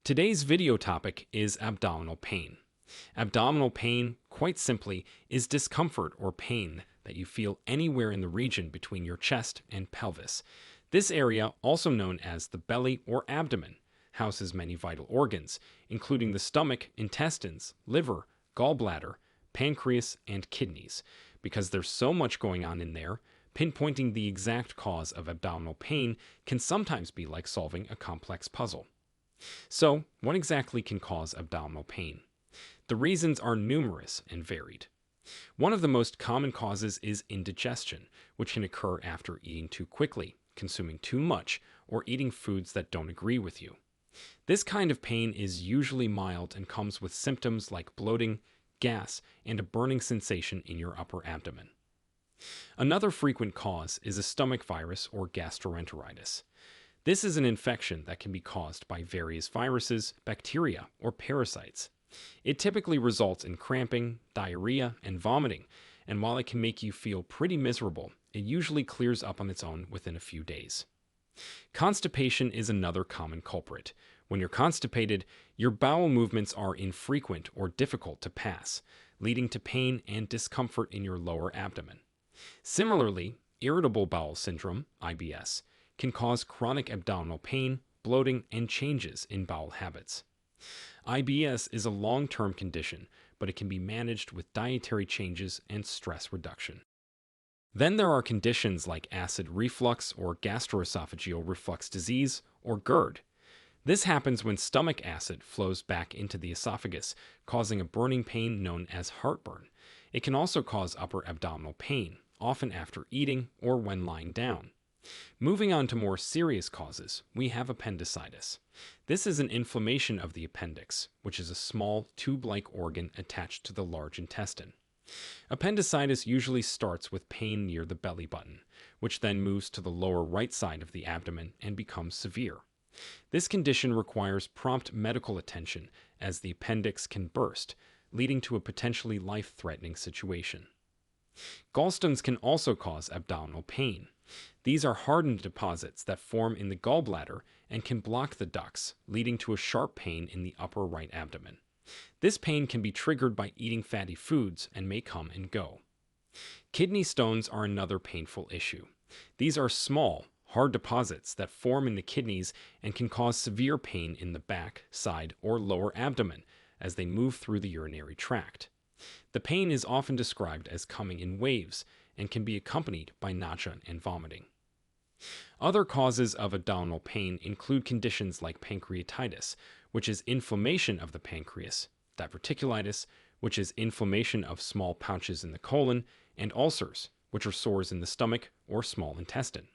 Today's video topic is abdominal pain. Abdominal pain, quite simply, is discomfort or pain that you feel anywhere in the region between your chest and pelvis. This area, also known as the belly or abdomen, houses many vital organs, including the stomach, intestines, liver, gallbladder, pancreas, and kidneys. Because there's so much going on in there, pinpointing the exact cause of abdominal pain can sometimes be like solving a complex puzzle. So, what exactly can cause abdominal pain? The reasons are numerous and varied. One of the most common causes is indigestion, which can occur after eating too quickly, consuming too much, or eating foods that don't agree with you. This kind of pain is usually mild and comes with symptoms like bloating, gas, and a burning sensation in your upper abdomen. Another frequent cause is a stomach virus or gastroenteritis. This is an infection that can be caused by various viruses, bacteria, or parasites. It typically results in cramping, diarrhea, and vomiting, and while it can make you feel pretty miserable, it usually clears up on its own within a few days. Constipation is another common culprit. When you're constipated, your bowel movements are infrequent or difficult to pass, leading to pain and discomfort in your lower abdomen. Similarly, irritable bowel syndrome, IBS, can cause chronic abdominal pain, bloating, and changes in bowel habits. IBS is a long-term condition, but it can be managed with dietary changes and stress reduction. Then there are conditions like acid reflux or gastroesophageal reflux disease, or GERD. This happens when stomach acid flows back into the esophagus, causing a burning pain known as heartburn. It can also cause upper abdominal pain, often after eating or when lying down. Moving on to more serious causes, we have appendicitis. This is an inflammation of the appendix, which is a small tube-like organ attached to the large intestine. Appendicitis usually starts with pain near the belly button, which then moves to the lower right side of the abdomen and becomes severe. This condition requires prompt medical attention as the appendix can burst, leading to a potentially life-threatening situation. Gallstones can also cause abdominal pain. These are hardened deposits that form in the gallbladder and can block the ducts, leading to a sharp pain in the upper right abdomen. This pain can be triggered by eating fatty foods and may come and go. Kidney stones are another painful issue. These are small, hard deposits that form in the kidneys and can cause severe pain in the back, side, or lower abdomen as they move through the urinary tract. The pain is often described as coming in waves and can be accompanied by nausea and vomiting. Other causes of abdominal pain include conditions like pancreatitis, which is inflammation of the pancreas, diverticulitis, which is inflammation of small pouches in the colon, and ulcers, which are sores in the stomach or small intestine.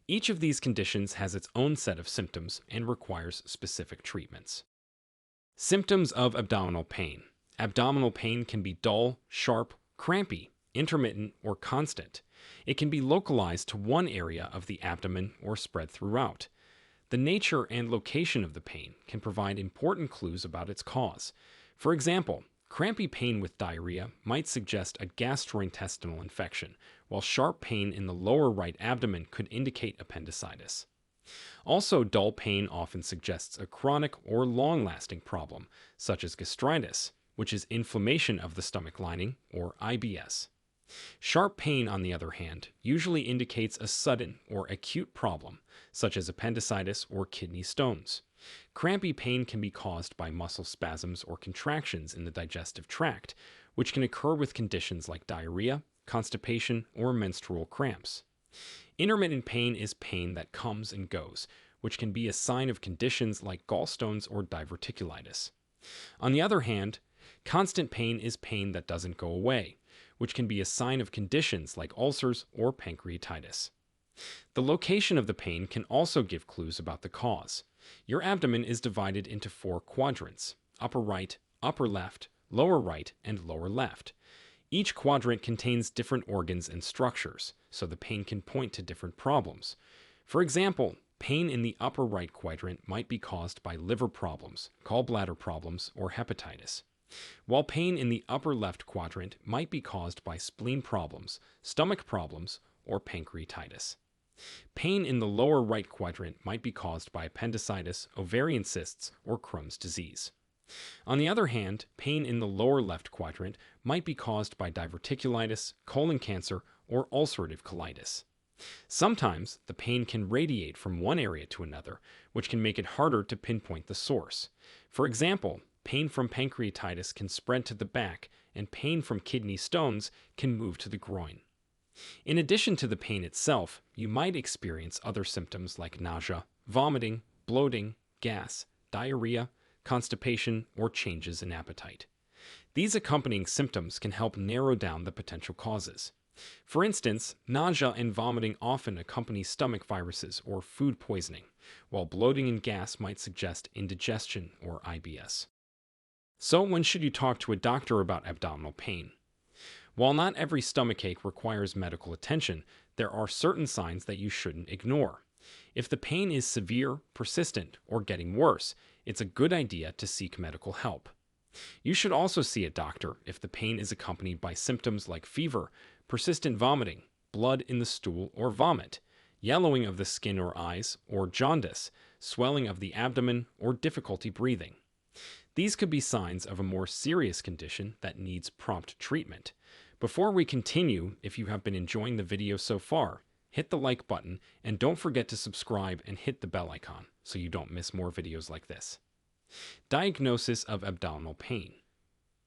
Each of these conditions has its own set of symptoms and requires specific treatments. Symptoms of abdominal pain. Abdominal pain can be dull, sharp, crampy, intermittent, or constant. It can be localized to one area of the abdomen or spread throughout. The nature and location of the pain can provide important clues about its cause. For example, crampy pain with diarrhea might suggest a gastrointestinal infection, while sharp pain in the lower right abdomen could indicate appendicitis. Also, dull pain often suggests a chronic or long-lasting problem, such as gastritis, which is inflammation of the stomach lining, or IBS. Sharp pain, on the other hand, usually indicates a sudden or acute problem, such as appendicitis or kidney stones. Crampy pain can be caused by muscle spasms or contractions in the digestive tract, which can occur with conditions like diarrhea, constipation, or menstrual cramps. Intermittent pain is pain that comes and goes, which can be a sign of conditions like gallstones or diverticulitis. On the other hand, constant pain is pain that doesn't go away, which can be a sign of conditions like ulcers or pancreatitis. The location of the pain can also give clues about the cause. Your abdomen is divided into 4 quadrants: upper right, upper left, lower right, and lower left. Each quadrant contains different organs and structures, so the pain can point to different problems. For example, pain in the upper right quadrant might be caused by liver problems, gallbladder problems, or hepatitis, while pain in the upper left quadrant might be caused by spleen problems, stomach problems, or pancreatitis. Pain in the lower right quadrant might be caused by appendicitis, ovarian cysts, or Crohn's disease. On the other hand, pain in the lower left quadrant might be caused by diverticulitis, colon cancer, or ulcerative colitis. Sometimes the pain can radiate from one area to another, which can make it harder to pinpoint the source. For example, pain from pancreatitis can spread to the back, and pain from kidney stones can move to the groin. In addition to the pain itself, you might experience other symptoms like nausea, vomiting, bloating, gas, diarrhea, constipation, or changes in appetite. These accompanying symptoms can help narrow down the potential causes. For instance, nausea and vomiting often accompany stomach viruses or food poisoning, while bloating and gas might suggest indigestion or IBS. So, when should you talk to a doctor about abdominal pain? While not every stomachache requires medical attention, there are certain signs that you shouldn't ignore. If the pain is severe, persistent, or getting worse, it's a good idea to seek medical help. You should also see a doctor if the pain is accompanied by symptoms like fever, persistent vomiting, blood in the stool or vomit, yellowing of the skin or eyes, or jaundice, swelling of the abdomen, or difficulty breathing. These could be signs of a more serious condition that needs prompt treatment. Before we continue, if you have been enjoying the video so far, hit the like button and don't forget to subscribe and hit the bell icon so you don't miss more videos like this. Diagnosis of abdominal pain.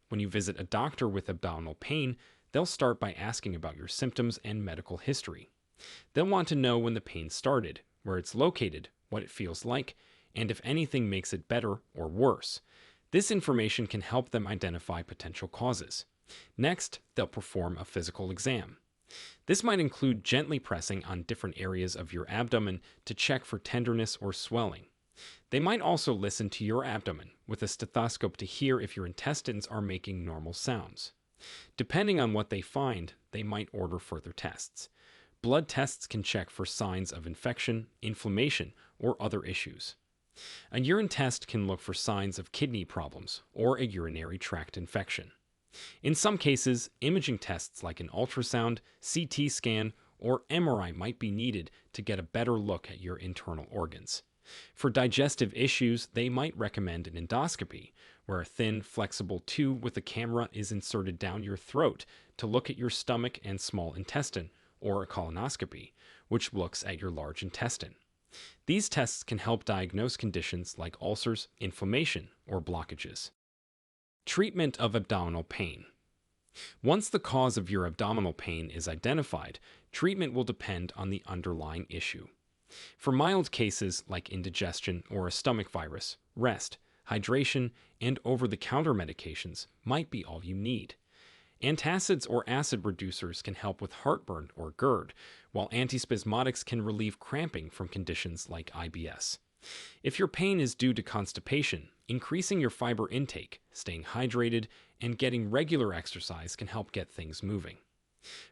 When you visit a doctor with abdominal pain, they'll start by asking about your symptoms and medical history. They'll want to know when the pain started, where it's located, what it feels like, and if anything makes it better or worse. This information can help them identify potential causes. Next, they'll perform a physical exam. This might include gently pressing on different areas of your abdomen to check for tenderness or swelling. They might also listen to your abdomen with a stethoscope to hear if your intestines are making normal sounds. Depending on what they find, they might order further tests. Blood tests can check for signs of infection, inflammation, or other issues. A urine test can look for signs of kidney problems or a urinary tract infection. In some cases, imaging tests like an ultrasound, CT scan, or MRI might be needed to get a better look at your internal organs. For digestive issues, they might recommend an endoscopy, where a thin, flexible tube with a camera is inserted down your throat to look at your stomach and small intestine, or a colonoscopy, which looks at your large intestine. These tests can help diagnose conditions like ulcers, inflammation, or blockages. Treatment of abdominal pain. Once the cause of your abdominal pain is identified, treatment will depend on the underlying issue. For mild cases like indigestion or a stomach virus, rest, hydration, and over-the-counter medications might be all you need. Antacids or acid reducers can help with heartburn or GERD, while antispasmodics can relieve cramping from conditions like IBS. If your pain is due to constipation, increasing your fiber intake, staying hydrated, and getting regular exercise can help get things moving.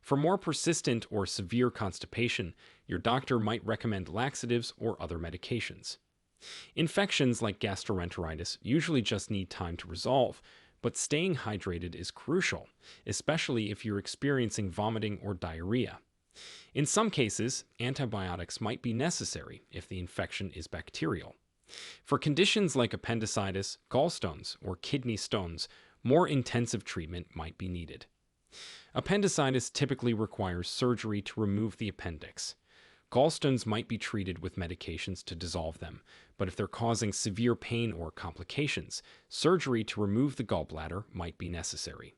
For more persistent or severe constipation, your doctor might recommend laxatives or other medications. Infections like gastroenteritis usually just need time to resolve, but staying hydrated is crucial, especially if you're experiencing vomiting or diarrhea. In some cases, antibiotics might be necessary if the infection is bacterial. For conditions like appendicitis, gallstones, or kidney stones, more intensive treatment might be needed. Appendicitis typically requires surgery to remove the appendix. Gallstones might be treated with medications to dissolve them, but if they're causing severe pain or complications, surgery to remove the gallbladder might be necessary.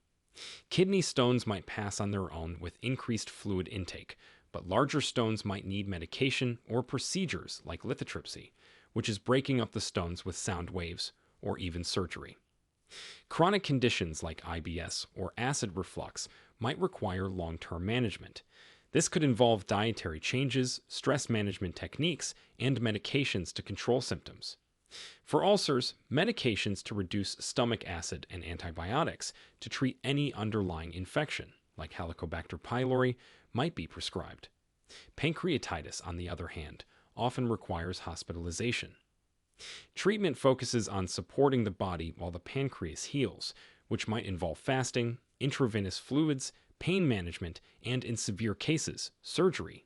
Kidney stones might pass on their own with increased fluid intake, but larger stones might need medication or procedures like lithotripsy, which is breaking up the stones with sound waves, or even surgery. Chronic conditions like IBS or acid reflux might require long-term management. This could involve dietary changes, stress management techniques, and medications to control symptoms. For ulcers, medications to reduce stomach acid and antibiotics to treat any underlying infection, like Helicobacter pylori, might be prescribed. Pancreatitis, on the other hand, often requires hospitalization. Treatment focuses on supporting the body while the pancreas heals, which might involve fasting, intravenous fluids, pain management, and in severe cases, surgery.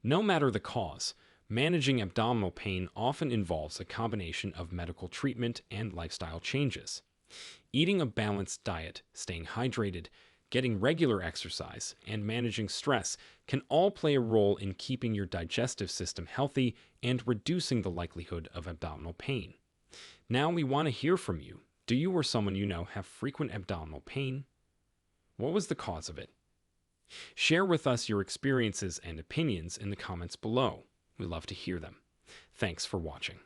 No matter the cause, managing abdominal pain often involves a combination of medical treatment and lifestyle changes. Eating a balanced diet, staying hydrated, getting regular exercise, and managing stress can all play a role in keeping your digestive system healthy and reducing the likelihood of abdominal pain. Now we want to hear from you. Do you or someone you know have frequent abdominal pain? What was the cause of it? Share with us your experiences and opinions in the comments below. We love to hear them. Thanks for watching.